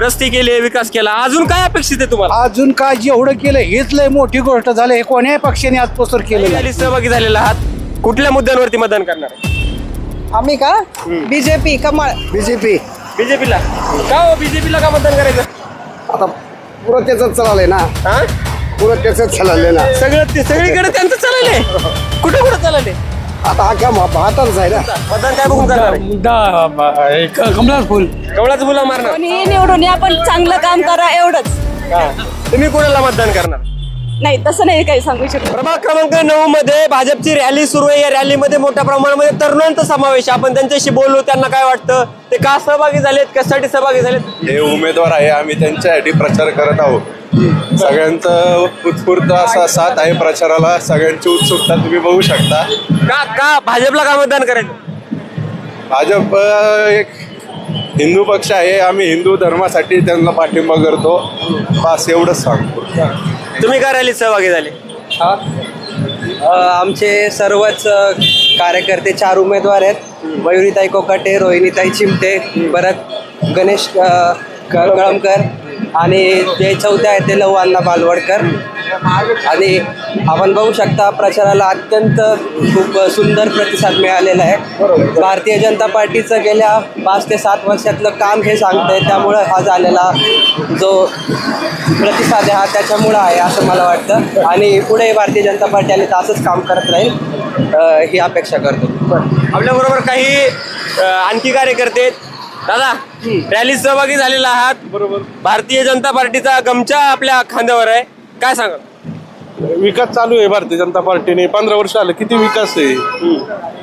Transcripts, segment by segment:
रस्ते केले, विकास केला, अजून काय अपेक्षित आहे तुम्हाला? अजून काय जेवढं केलं हेच लय मोठी गोष्ट झाली. हे कोण्याही पक्षाने आजपासून केलं नाही. रॅलीत सहभागी झालेला आहात, कुठल्या मुद्द्यांवरती मतदान करणार? आम्ही का बीजेपी कमळ बीजेपी बीजेपीला का हो? बीजेपीला का मतदान करायचं? आता पुरं त्याच चाललंय ना, हा पुरं त्याच चाललंय ना. सगळीकडे त्यांचं चाललंय. कुठं कुठं चाललंय? आता अख्या भारतातच आहे ना. मतदान काय बघून करणार आहे? कमलाच फुल कमळाचं मुलं मारणार. कोणी निवडून या पण चांगलं काम करा एवढंच. तुम्ही कोणाला मतदान करणार? नाही तसं नाही काही सांगू शकत. प्रभाग क्रमांक 9 मध्ये भाजपची रॅली सुरू आहे. या रॅलीमध्ये मोठ्या प्रमाणामध्ये तरुणांचा समावेश. आपण त्यांच्याशी बोललो, त्यांना काय वाटतं, ते का सहभागी झालेत, कशासाठी सहभागी झालेत? हे उमेदवार आहे, आम्ही त्यांच्यासाठी प्रचार करत आहोत. सगळ्यांचं उत्स्फूर्त असा साथ आहे प्रचाराला. सगळ्यांची उत्सुकता तुम्ही बघू शकता. का भाजपला का मतदान करायचं? भाजप एक हिंदू पक्ष आहे. आम्ही हिंदू धर्मासाठी त्यांना पाठिंबा करतो. बस एवढंच सांगतो. तुम्ही का रॅलीत सहभागी झाले? आमचे सर्वच कार्यकर्ते 4 उमेदवार आहेत. मयुरीताई कोकाटे, रोहिणीताई चिमटे, परत गणेश कळमकर आणि जे चौथे आहेत ते लहू अण्णा बालवडकर. आणि आपण बघू शकता प्रचाराला अत्यंत खूप सुंदर प्रतिसाद मिळालेला आहे. भारतीय जनता पार्टीचं गेल्या 5 ते 7 वर्षातलं काम हे सांगतंय. त्यामुळं हा झालेला जो प्रतिसाद आहे हा त्याच्यामुळं आहे असं मला वाटतं. आणि पुढे भारतीय जनता पार्टी आली तर असंच काम करत राहील ही अपेक्षा करतो. आपल्याबरोबर काही आणखी कार्यकर्ते आहेत. दादा, रॅलीत सहभागी झालेला आहात. बरोबर. भारतीय जनता पार्टीचा गमछा आपल्या खांद्यावर आहे, काय सांगा? विकास चालू आहे भारतीय जनता पार्टीने. 15 वर्ष आलं, किती विकास आहे.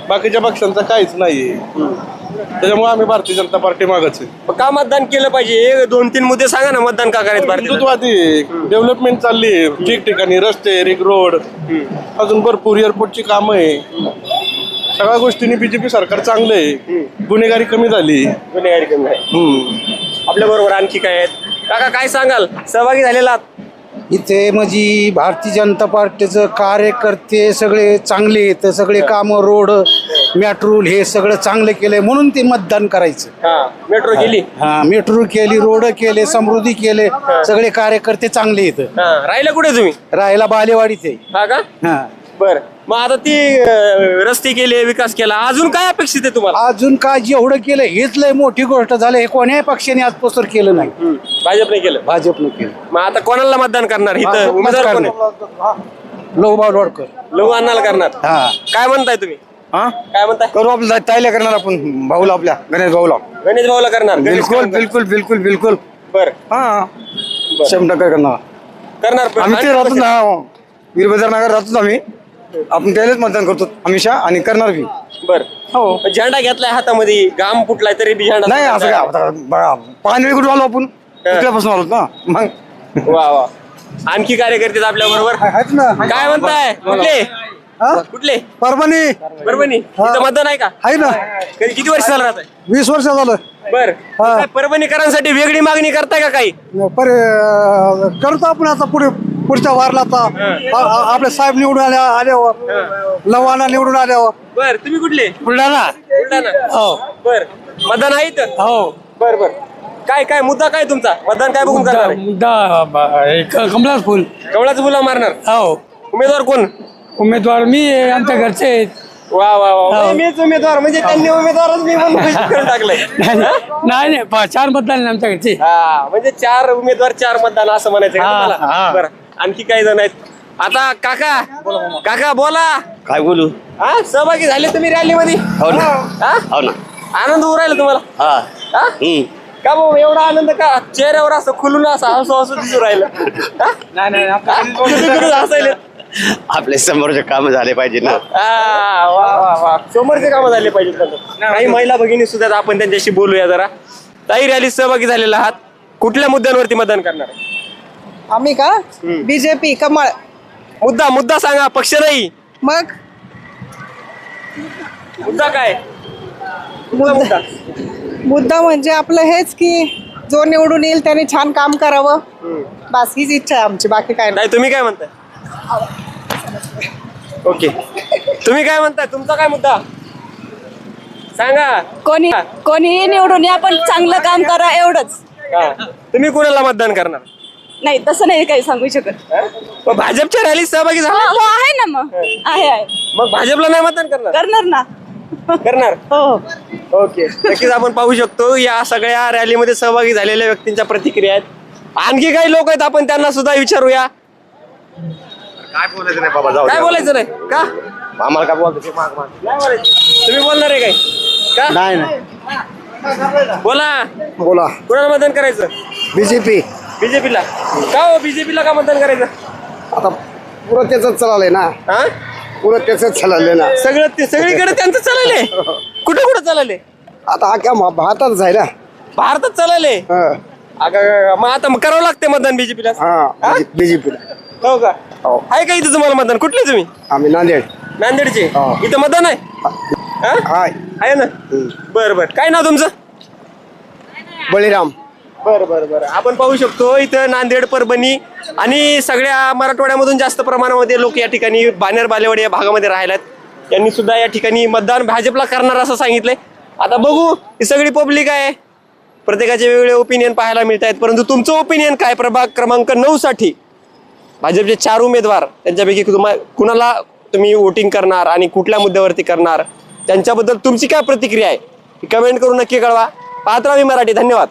बाकीच्या पक्षांचा काहीच नाहीये. त्याच्यामुळे आम्ही भारतीय जनता पार्टी मागच आहे. का मतदान केलं पाहिजे? 2-3 मुद्दे सांगा ना, मतदान का करायचं? भारतीय हिंदुत्ववादी डेव्हलपमेंट चालली आहे ठिकठिकाणी. रस्ते, रिंग रोड, अजून भरपूर एअरपोर्टची कामं आहे. सगळ्या गोष्टींनी बीजेपी सरकार चांगलं आहे. गुन्हेगारी कमी झाली. गुन्हेगारी कमी आहे. आपल्या बरोबर आणखी काय आहेत? काका, काय सांगाल? सहभागी झालेला आहात. इथे म्हणजे भारतीय जनता पार्टीचं कार्यकर्ते सगळे चांगले आहेत. सगळे कामं, रोड, मेट्रो हे सगळं चांगलं केलंय म्हणून ते मतदान करायचं. मेट्रो केली. हा, मेट्रो केली, रोड केले, समृद्धी केले. सगळे कार्यकर्ते चांगले आहेत. राहिला कुठे तुम्ही? राहायला बालेवाडीत आहे. हा का? हा, बर. मग आता ती रस्ते केले, विकास केला, अजून काय अपेक्षित आहे तुम्हाला? अजून काय जेवढं केलं हेच लय मोठी गोष्ट झाली. हे कोण्याही पक्षाने आजपासून केलं नाही. भाजपने केलं. भाजपनं केलं. मग आता कोणाला मतदान करणार? इथं उमेदवार कोण आहे? लहू बालवडकर. लहू अण्णाला करणार. हा, काय म्हणताय तुम्ही? काय म्हणताय? करू आपल्या ताईला करणार आपण. भाऊला, आपल्या गणेश भाऊला. गणेश भाऊला करणार. बिलकुल बिलकुल बिलकुल बिलकुल. बर. हा, 100% करणार. करणार पण. आम्ही ते राहतो ना, वीरभद्र नगर राहतो आम्ही. आपण त्यालाच मतदान करतो हमेशा आणि करणार बी. बर. हो, झेंडा घेतलाय हातामध्ये, घाम फुटलाय तरी बी झेंडा. नाही असं काय आता बघा, पाणी कुठून आलो आपण, इकडेपासून आलो ना. मग वा वा. आणखी कार्यकर्ते आपल्या बरोबर. आहेत ना. काय म्हणताय? कुठले? कुठले? परभणी. परभणी. इथं मतदान आहे का? आहे ना. किती वर्ष झालं राहत? 20 वर्ष झालं. बर. काय परभणीकरांसाठी वेगळी मागणी करताय का काही? करतो आपण आता पुढच्या वारला आता आपले साहेब निवडून आल्यावर, लवाना निवडून आल्यावर. बर. तुम्ही कुठले? बुलढाणा. बुलढाणा. हो बर. मतदान आहे इथं? हो. बर बर. काय काय मुद्दा काय तुमचा? मतदान काय बघून करणार आहे? कमलाच फुल कमळाचं मुलं मारणार. हो. उमेदवार कोण? उमेदवार मी आहे, आमच्या घरचे आहेत. वा वा वा. मीच उमेदवार, म्हणजे त्यांनी उमेदवारच मी म्हणून घोषित करून टाकलंय. नाही नाही 4 मतदान आहे आमच्या घरचे. हा, म्हणजे 4 उमेदवार 4 मतदान असं म्हणायचं का तुम्हाला? बरं. आणखी काही जण आहेत. आता काका, काका बोला. काय बोलू? हा, सहभागी झाले तुम्ही रॅली मध्ये? हो ना. हा? हो ना. आनंद होऊ राहिला तुम्हाला? हा. हा? का भाऊ एवढा आनंद? का चेहऱ्यावर असं खुलून असं हसू हसू दिसू राहिलं? हसायले. आपले समोरचे काम झाले पाहिजे ना. वा वा वा. समोरचे कामं झाले पाहिजेत. काही महिला भगिनी सुद्धा आहेत, आपण त्यांच्याशी बोलूया जरा. ताई, रॅलीत सहभागी झालेला आहात, कुठल्या मुद्द्यांवरती मतदान करणार आहे? आम्ही का बीजेपी कमळ. मुद्दा सांगा, पक्ष नाही. मग मुद्दा काय? मुद्दा म्हणजे आपलं हेच की जो निवडून येईल त्याने छान काम करावं. बस हीच इच्छा आहे आमची, बाकी काय नाही. नाही, तुम्ही काय म्हणताय? ओके. तुम्ही काय म्हणताय? तुमचा काय मुद्दा सांगा. कोणी निवडून या पण चांगलं काम करा एवढंच. तुम्ही कोणाला मतदान करणार? नाही तसं नाही काही सांगू शकत. मग भाजपच्या रॅलीत सहभागी झाला? हो आहे ना मग आहे मग भाजपला नाही मतदान करणार? करणार ना. करणार. हो ओके, नक्कीच आपण पाहू शकतो या सगळ्या रॅलीमध्ये सहभागी झालेल्या व्यक्तींच्या प्रतिक्रिया आहेत. आणखी काही लोक आहेत, आपण त्यांना सुद्धा विचारूया. काय बोलायचं नाही बाबा, जाऊ काय बोलायचं नाही का? आम्हाला काय बोलायचं नाही बोलायचं. तुम्ही बोलणार आहे काय का? नाही बोला. बोला. कोणाला मतदान करायचं? बीजेपी बीजेपीला. का हो बीजेपीला का मतदान करायचं? आता पुरं त्याच चाललंय ना, हा, पुरं त्याच चाललंय ना. सगळीकडे त्यांचं चालले. कुठे कुठे चालले? आता अख्या भारतात आहे ना. भारतात चालले. मग आता करावं लागते मतदान बीजेपीला. हा बीजेपीला. हो का? आहे का इथं तुम्हाला मतदान? कुठले तुम्ही? आम्ही नांदेड. नांदेडचे. इथं मतदान आहे? हा? आहे ना. बर बर, काय नाव तुमचं? बळीराम. बर. आपण पाहू शकतो इथं नांदेड, परभणी आणि सगळ्या मराठवाड्यामधून जास्त प्रमाणामध्ये लोक या ठिकाणी बाणेर बालेवाडी या भागामध्ये राहिल्यात. त्यांनी सुद्धा या ठिकाणी मतदान भाजपला करणार असं सांगितलंय. आता बघू, ही सगळी पब्लिक आहे, प्रत्येकाचे वेगवेगळे ओपिनियन पाहायला मिळत आहेत. परंतु तुमचं ओपिनियन काय? प्रभाग क्रमांक 9 साठी भाजपचे 4 उमेदवार, त्यांच्यापैकी कुणाला तुम्ही वोटिंग करणार आणि कुठल्या मुद्द्यावरती करणार, त्यांच्याबद्दल तुमची काय प्रतिक्रिया आहे? कमेंट करून नक्की कळवा. पाहत राहा मराठी. धन्यवाद.